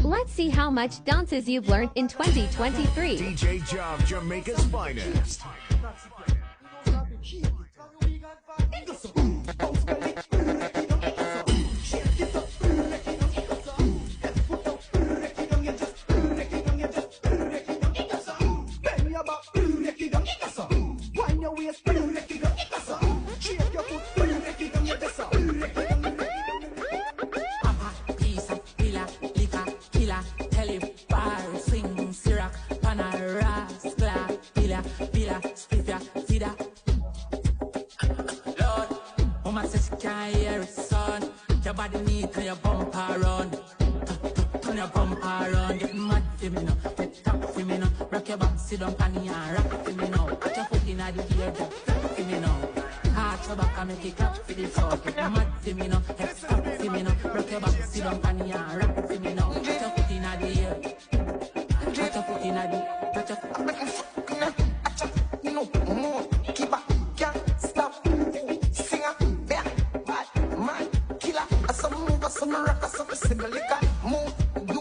Let's see how much dances you've learned in 2023. DJ Job, Jamaica's finest. Sit down, panny and rock for me now. Put your foot in the ear, for me now. Heart your back and make it clap for the floor. Get mad for me now, head stop for me now. Rock your back, sit down, panny and rock for me now. Put your foot in the ear. Put your foot in the, put your foot in the. No more, keep up, can't stop. Singer, bad man, killer. Some move, some rock, some single liquor. Move.